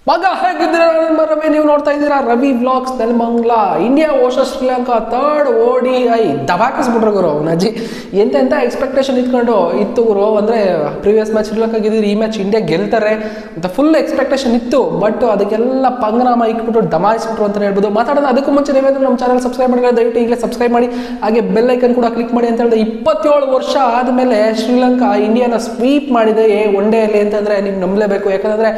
ಮಗ ಹೇಗಿದ್ದೀರಾ ರವಿ? ನೀವು ನೋಡ್ತಾ ಇದ್ದೀರಾ Ravi vlogs Nelamangala. India versus Sri Lanka third ODI ದಬಾಕಿಸ್ಬಿಟ್ರು ಗುರು. ನಜ್ಜಿ ಎಂತೆಂಥ ಎಕ್ಸ್ಪೆಕ್ಟೇಷನ್ ಇತ್ತು ಗುರು. ಅಂದರೆ ಪ್ರೀವಿಯಸ್ ಮ್ಯಾಚ್ ಶ್ರೀಲಂಕಾ ಗೆದ್ದಿದ್ರು, ಈ ಮ್ಯಾಚ್ ಇಂಡಿಯಾ ಗೆಲ್ತಾರೆ ಅಂತ ಫುಲ್ ಎಕ್ಸ್ಪೆಕ್ಟೇಷನ್ ಇತ್ತು. ಬಟ್ ಅದಕ್ಕೆಲ್ಲ ಪಂಗನಾಮ ಇಕ್ಬಿಟ್ಟು ದಮಾಯಿಸ್ಬಿಟ್ರು ಅಂತ ಹೇಳ್ಬೋದು. ಮಾತಾಡೋಣ ಅದಕ್ಕೂ ಮುಂಚೆ ನೀವೇನು ನಮ್ಮ ಚಾನಲ್ ಸಬ್ಸ್ಕ್ರೈಬ್ ಮಾಡಿದ್ರೆ ದಯವಿಟ್ಟು ಈಗಲೇ ಸಬ್ಸ್ಕ್ರೈಬ್ ಮಾಡಿ, ಹಾಗೆ ಬೆಲ್ ಐಕನ್ ಕೂಡ ಕ್ಲಿಕ್ ಮಾಡಿ ಅಂತ ಹೇಳಿದ್ರೆ 27 ವರ್ಷ ಆದಮೇಲೆ ಶ್ರೀಲಂಕಾ ಇಂಡಿಯಾನ ಸ್ವೀಪ್ ಮಾಡಿದೆ ಒನ್ ಡೇಯಲ್ಲಿ ಅಂತಂದರೆ ನೀವು ನಂಬಲೇಬೇಕು. ಯಾಕಂದರೆ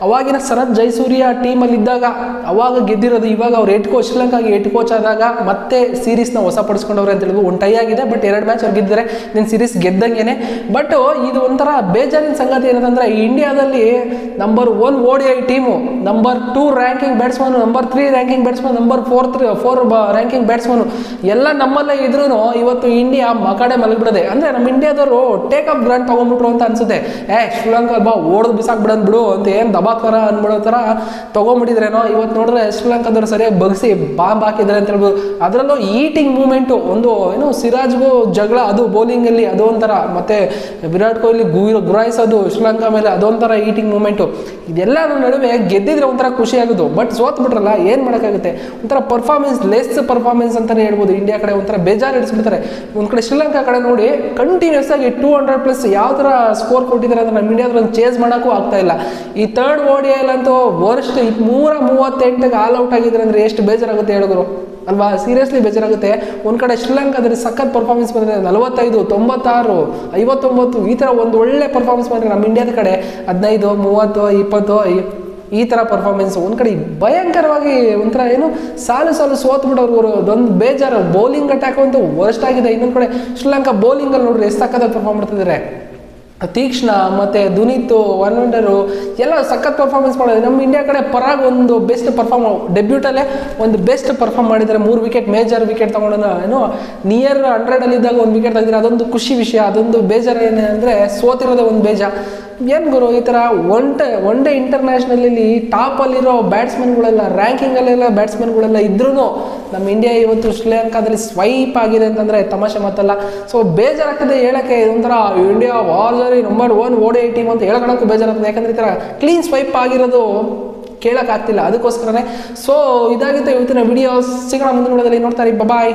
ಅವಾಗಿನ ಸನತ್ ಜಯಸೂರ್ಯ ಟೀಮಲ್ಲಿ ಇದ್ದಾಗ ಅವಾಗ ಗೆದ್ದಿರೋದು. ಇವಾಗ ಅವ್ರು ಹೆಡ್ ಕೋಚ್, ಶ್ರೀಲಂಕಾಗೆ ಹೆಡ್ ಕೋಚ್ ಆದಾಗ ಮತ್ತೆ ಸೀರೀಸ್ನ ಹೊಸಪಡಿಸ್ಕೊಂಡವ್ರೆ ಅಂತ ಹೇಳಿದ್ರು. ಒಂದು ಟೈ ಆಗಿದೆ, ಬಟ್ 2 ಮ್ಯಾಚ್ ಅವ್ರು ಗೆದ್ದಿದ್ದಾರೆ. ನೀನು ಸೀರೀಸ್ ಗೆದ್ದಂಗೆ. ಬಟ್ ಇದು ಒಂಥರ ಬೇಜಾರಿನ ಸಂಗತಿ ಏನಂತಂದರೆ, ಇಂಡಿಯಾದಲ್ಲಿ number 1 ODI team, number 2 ranking batsman, number 3 ranking batsman, number 4 ranking batsman ಎಲ್ಲ ನಮ್ಮಲ್ಲೇ ಇದ್ರೂ ಇವತ್ತು ಇಂಡಿಯಾ ಮಕಡೆ ಮಲಗಿಬಿಡದೆ. ಅಂದರೆ ನಮ್ಮ ಇಂಡಿಯಾದವರು ಟೇಕ್ ಅಪ್ ಗ್ರಾಂಡ್ ತೊಗೊಂಡ್ಬಿಟ್ರು ಅಂತ ಅನ್ಸುತ್ತೆ. ಶ್ರೀಲಂಕಾ ಬಾ ಓಡ್ದು ಬಿಸಾಕ್ಬಿಡೋದು ಬಿಡು ಅಂತ ಏನು ದಬಾಕರ ಅನ್ಬಿಡೋ ಥರ ತೊಗೊಂಬಿಟ್ಟಿದ್ರೇನೋ. ಇವತ್ತು ನೋಡಿದ್ರೆ ಶ್ರೀಲಂಕಾದವ್ರು ಸರಿಯಾಗಿ ಬಗ್ಸಿ ಬಾಂಬ್ ಹಾಕಿದ್ದಾರೆ ಅಂತ ಹೇಳ್ಬೋದು. ಅದರಲ್ಲೂ ಈಟಿಂಗ್ ಮೂಮೆಂಟು ಒಂದು ಏನು ಸಿರಾಜ್ಗೂ ಜಗಳ, ಅದು ಬೌಲಿಂಗಲ್ಲಿ ಅದು ಒಂಥರ, ಮತ್ತು ವಿರಾಟ್ ಕೊಹ್ಲಿ ಗುರಾಯಿಸೋದು ಶ್ರೀಲಂಕಾ ಮೇಲೆ ಅದೊಂಥರ ಈಟಿಂಗ್ ಮೂಮೆಂಟು. ಇದೆಲ್ಲರ ನಡುವೆ ಗೆದ್ದಿದ್ರೆ ಒಂಥರ ಖುಷಿ ಆಗೋದು. ಬಟ್ ಸೋತ್ ಬಿಟ್ರಲ್ಲ, ಏನು ಮಾಡೋಕ್ಕಾಗುತ್ತೆ? ಒಂಥರ ಪರ್ಫಾರ್ಮೆನ್ಸ್ ಲೆಸ್ ಪರ್ಫಾರ್ಮೆನ್ಸ್ ಅಂತಲೇ ಹೇಳ್ಬೋದು. ಇಂಡಿಯಾ ಕಡೆ ಒಂಥರ ಬೇಜಾರು ಇಡಿಸ್ಬಿಡ್ತಾರೆ. ಒಂದು ಕಡೆ ಶ್ರೀಲಂಕಾ ಕಡೆ ನೋಡಿ ಕಂಟಿನ್ಯೂಸ್ ಆಗಿ 200+ ಯಾವ ಥರ ಸ್ಕೋರ್ ಕೊಟ್ಟಿದ್ದಾರೆ ಅಂದರೆ ನಮ್ಮ ಇಂಡಿಯಾದ್ರಲ್ಲಿ ಚೇಸ್ ಮಾಡೋಕ್ಕೂ ಆಗ್ತಾ ಇಲ್ಲ. ಈ ಥರ್ಡ್ ODI ಅಂತೂ ವರ್ಸ್ಟ್ 138ಗೆ ಆಲ್ ಔಟ್ ಆಗಿದ್ರೆ ಅಂದರೆ ಎಷ್ಟು ಬೇಜಾರಾಗುತ್ತೆ ಹೇಳಿದ್ರು ಅಲ್ವಾ? ಸೀರಿಯಸ್ಲಿ ಬೇಜಾರಾಗುತ್ತೆ. ಒಂದು ಕಡೆ ಶ್ರೀಲಂಕಾದಲ್ಲಿ ಸಖತ್ ಪರ್ಫಾರ್ಮೆನ್ಸ್ ಬಂದಿದೆ, 45, 96, 59 ಈ ಥರ ಒಂದು ಒಳ್ಳೆ ಪರ್ಫಾರ್ಮೆನ್ಸ್ ಬಂದರೆ ನಮ್ಮ ಇಂಡಿಯಾದ ಕಡೆ 15, 30, 20 ಈ ಥರ ಪರ್ಫಾರ್ಮೆನ್ಸ್. ಒಂದು ಕಡೆ ಭಯಂಕರವಾಗಿ ಒಂಥರ ಏನು ಸಾಲು ಸೋತ್ಬಿಟ್ಟವ್ರು. ಅದೊಂದು ಬೇಜಾರು. ಬೌಲಿಂಗ್ ಅಟ್ಯಾಕ್ ಅಂತೂ ವರ್ಸ್ಟ್ ಆಗಿದೆ. ಇನ್ನೊಂದು ಕಡೆ ಶ್ರೀಲಂಕಾ ಬೌಲಿಂಗಲ್ಲಿ ನೋಡ್ರಿ ಎಷ್ಟು ಸಖತ್ತಾಗಿ ಪರ್ಫಾರ್ಮ್ ಮಾಡ್ತಿದ್ದಾರೆ. ತೀಕ್ಷ್ಣ ಮತ್ತು ದುನಿತ್ತು, ವಂಡರು ಎಲ್ಲ ಸಖತ್ ಪರ್ಫಾರ್ಮೆನ್ಸ್ ಮಾಡಿದೆ. ನಮ್ಮ ಇಂಡಿಯಾ ಕಡೆ ಪರಾಗ್ ಒಂದು ಬೆಸ್ಟ್ ಡೆಬ್ಯೂಟಲ್ಲೇ ಒಂದು ಬೆಸ್ಟ್ ಪರ್ಫಾರ್ಮ್ ಮಾಡಿದ್ದಾರೆ. 3 ವಿಕೆಟ್, ಮೇಜರ್ ವಿಕೆಟ್ ತೊಗೊಂಡು ಏನೋ ನಿಯರ್ 100 ಇದ್ದಾಗ 1 ವಿಕೆಟ್ ತೆಗೆದಿದ್ದಾರೆ. ಅದೊಂದು ಖುಷಿ ವಿಷಯ. ಅದೊಂದು ಬೇಜಾರು ಏನೆಂದರೆ ಸೋತಿರೋದೇ ಒಂದು ಬೇಜಾರು. ಏನು ಗುರು ಈ ಥರ ಒನ್ ಡೇ ಇಂಟರ್ನ್ಯಾಷನಲಲ್ಲಿ ಟಾಪಲ್ಲಿರೋ ಬ್ಯಾಟ್ಸ್ಮನ್ಗಳೆಲ್ಲ, ರ್ಯಾಂಕಿಂಗಲ್ಲೆಲ್ಲ ಬ್ಯಾಟ್ಸ್ಮನ್ಗಳೆಲ್ಲ ಇದ್ರೂ ನಮ್ಮ ಇಂಡಿಯಾ ಇವತ್ತು ಶ್ರೀಲಂಕಾದಲ್ಲಿ ಸ್ವೈಪ್ ಆಗಿದೆ ಅಂತಂದರೆ ತಮಾಷೆ ಮಾತಲ್ಲ. ಸೊ ಬೇಜಾರಾಗ್ತದೆ ಹೇಳೋಕ್ಕೆ. ಒಂಥರ ಇಂಡಿಯಾ ವಾರ್ಜರಿ ನಂಬರ್ 1 ODI ಟೀಮ್ ಅಂತ ಹೇಳ್ಕೊಳಕ್ಕೂ ಬೇಜಾರಾಗ್ತದೆ. ಯಾಕಂದರೆ ಈ ಥರ ಕ್ಲೀನ್ ಸ್ವೈಪ್ ಆಗಿರೋದು ಕೇಳೋಕ್ಕಾಗ್ತಿಲ್ಲ. ಅದಕ್ಕೋಸ್ಕರನೇ. ಸೊ ಇದಾಗಿತ್ತು ಇವತ್ತಿನ ವಿಡಿಯೋ. ಸಿಗೋಣ ಮುಂದಿನ ವಿಡಿಯೋದಲ್ಲಿ. ನೋಡ್ತಾರೆ. ಬಾಯ್.